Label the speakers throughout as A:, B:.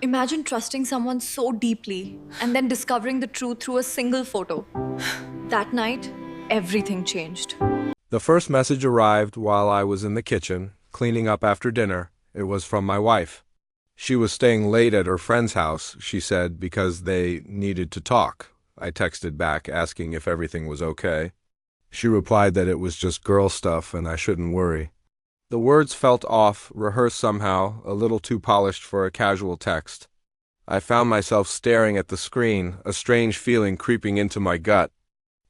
A: Imagine trusting someone so deeply and then discovering the truth through a single photo. That night, everything changed.
B: The first message arrived while I was in the kitchen, cleaning up after dinner. It was from my wife. She was staying late at her friend's house, she said, because they needed to talk. I texted back asking if everything was okay. She replied that it was just girl stuff and I shouldn't worry. The words felt off, rehearsed somehow, a little too polished for a casual text. I found myself staring at the screen, a strange feeling creeping into my gut.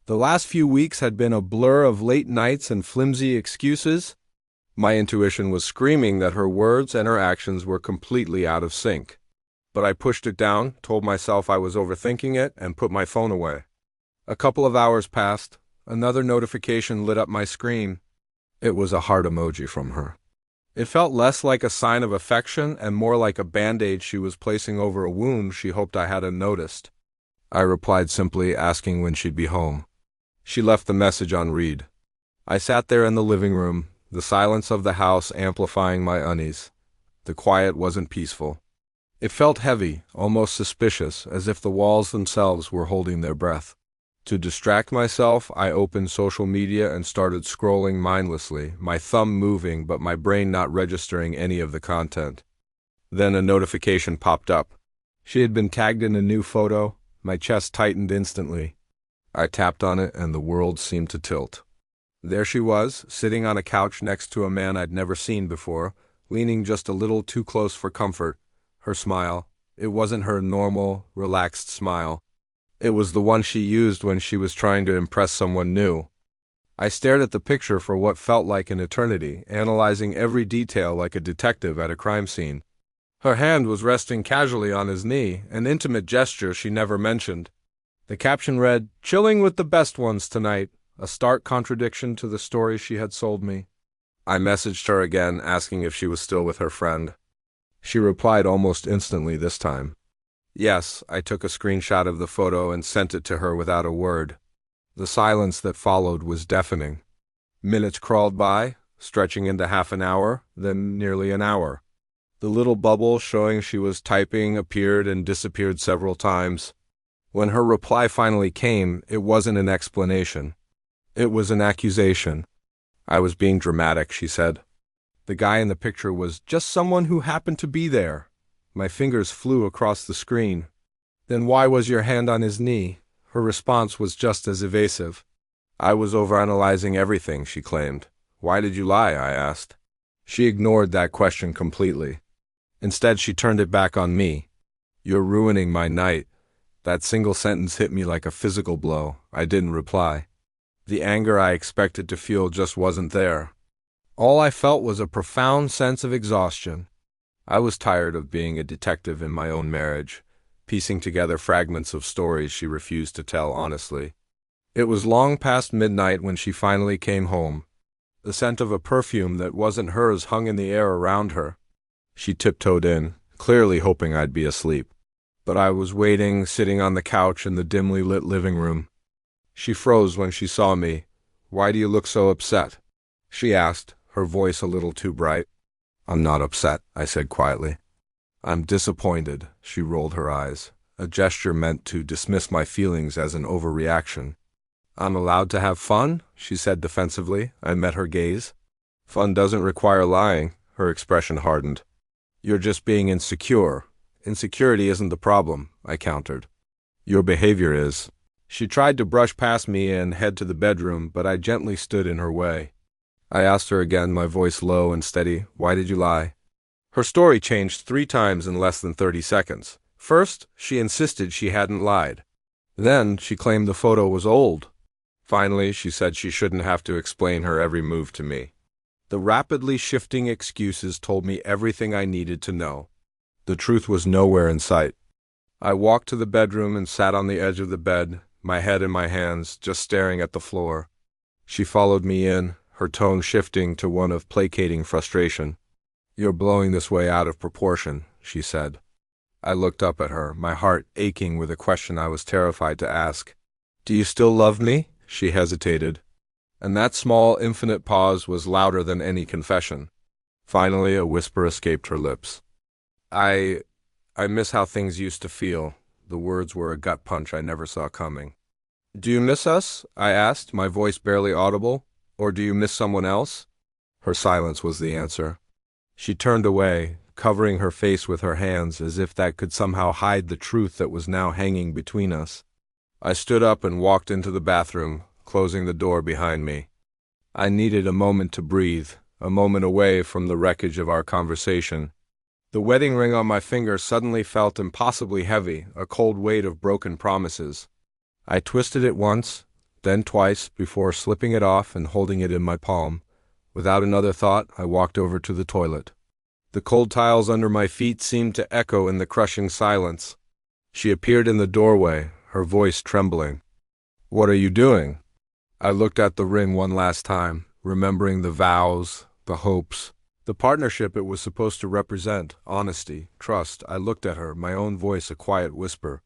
B: The last few weeks had been a blur of late nights and flimsy excuses. My intuition was screaming that her words and her actions were completely out of sync. But I pushed it down, told myself I was overthinking it, and put my phone away. A couple of hours passed. Another notification lit up my screen. It was a heart emoji from her. It felt less like a sign of affection and more like a band-aid she was placing over a wound she hoped I hadn't noticed. I replied simply, asking when she'd be home. She left the message on read. I sat there in the living room, the silence of the house amplifying my unease. The quiet wasn't peaceful. It felt heavy, almost suspicious, as if the walls themselves were holding their breath. To distract myself, I opened social media and started scrolling mindlessly, my thumb moving but my brain not registering any of the content. Then a notification popped up. She had been tagged in a new photo. My chest tightened instantly. I tapped on it and the world seemed to tilt. There she was, sitting on a couch next to a man I'd never seen before, leaning just a little too close for comfort. Her smile, it wasn't her normal, relaxed smile. It was the one she used when she was trying to impress someone new. I stared at the picture for what felt like an eternity, analyzing every detail like a detective at a crime scene. Her hand was resting casually on his knee, an intimate gesture she never mentioned. The caption read, "Chilling with the best ones tonight," a stark contradiction to the story she had sold me. I messaged her again, asking if she was still with her friend. She replied almost instantly this time. Yes, I took a screenshot of the photo and sent it to her without a word. The silence that followed was deafening. Minutes crawled by, stretching into half an hour, then nearly an hour. The little bubble showing she was typing appeared and disappeared several times. When her reply finally came, it wasn't an explanation. It was an accusation. I was being dramatic, she said. The guy in the picture was just someone who happened to be there. My fingers flew across the screen. Then why was your hand on his knee? Her response was just as evasive. I was overanalyzing everything, she claimed. Why did you lie? I asked. She ignored that question completely. Instead, she turned it back on me. You're ruining my night. That single sentence hit me like a physical blow. I didn't reply. The anger I expected to feel just wasn't there. All I felt was a profound sense of exhaustion. I was tired of being a detective in my own marriage, piecing together fragments of stories she refused to tell honestly. It was long past midnight when she finally came home. The scent of a perfume that wasn't hers hung in the air around her. She tiptoed in, clearly hoping I'd be asleep. But I was waiting, sitting on the couch in the dimly lit living room. She froze when she saw me. Why do you look so upset? She asked, her voice a little too bright. I'm not upset, I said quietly. I'm disappointed, she rolled her eyes, a gesture meant to dismiss my feelings as an overreaction. I'm allowed to have fun, she said defensively. I met her gaze. Fun doesn't require lying, her expression hardened. You're just being insecure. Insecurity isn't the problem, I countered. Your behavior is. She tried to brush past me and head to the bedroom, but I gently stood in her way. I asked her again, my voice low and steady, why did you lie? Her story changed 3 times in less than 30 seconds. First, she insisted she hadn't lied. Then, she claimed the photo was old. Finally, she said she shouldn't have to explain her every move to me. The rapidly shifting excuses told me everything I needed to know. The truth was nowhere in sight. I walked to the bedroom and sat on the edge of the bed, my head in my hands, just staring at the floor. She followed me in, her tone shifting to one of placating frustration. You're blowing this way out of proportion, she said. I looked up at her, my heart aching with a question I was terrified to ask. Do you still love me? She hesitated. And that small, infinite pause was louder than any confession. Finally, a whisper escaped her lips. I miss how things used to feel. The words were a gut punch I never saw coming. Do you miss us? I asked, my voice barely audible. Or do you miss someone else? Her silence was the answer. She turned away, covering her face with her hands as if that could somehow hide the truth that was now hanging between us. I stood up and walked into the bathroom, closing the door behind me. I needed a moment to breathe, a moment away from the wreckage of our conversation. The wedding ring on my finger suddenly felt impossibly heavy, a cold weight of broken promises. I twisted it once, then twice, before slipping it off and holding it in my palm. Without another thought, I walked over to the toilet. The cold tiles under my feet seemed to echo in the crushing silence. She appeared in the doorway, her voice trembling. "What are you doing?" I looked at the ring one last time, remembering the vows, the hopes, the partnership it was supposed to represent, honesty, trust. I looked at her, my own voice a quiet whisper.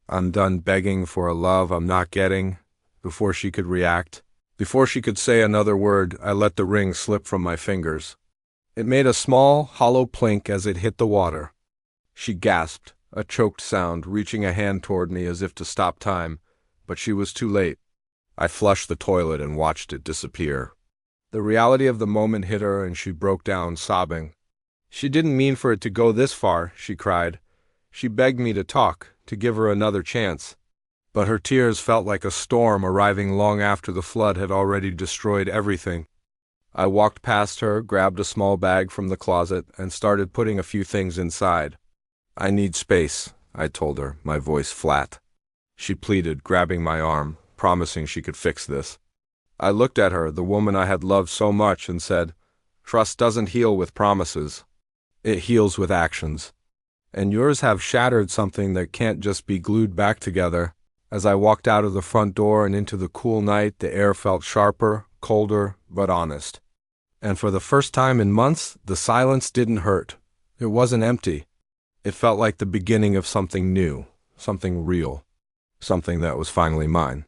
B: I'm done begging for a love I'm not getting. Before she could react, before she could say another word, I let the ring slip from my fingers. It made a small, hollow plink as it hit the water. She gasped, a choked sound, reaching a hand toward me as if to stop time, but she was too late. I flushed the toilet and watched it disappear. The reality of the moment hit her and she broke down, sobbing. She didn't mean for it to go this far, she cried. She begged me to talk, to give her another chance. But her tears felt like a storm arriving long after the flood had already destroyed everything. I walked past her, grabbed a small bag from the closet, and started putting a few things inside. I need space, I told her, my voice flat. She pleaded, grabbing my arm, promising she could fix this. I looked at her, the woman I had loved so much, and said, "Trust doesn't heal with promises. It heals with actions. And yours have shattered something that can't just be glued back together." As I walked out of the front door and into the cool night, the air felt sharper, colder, but honest. And for the first time in months, the silence didn't hurt. It wasn't empty. It felt like the beginning of something new, something real, something that was finally mine.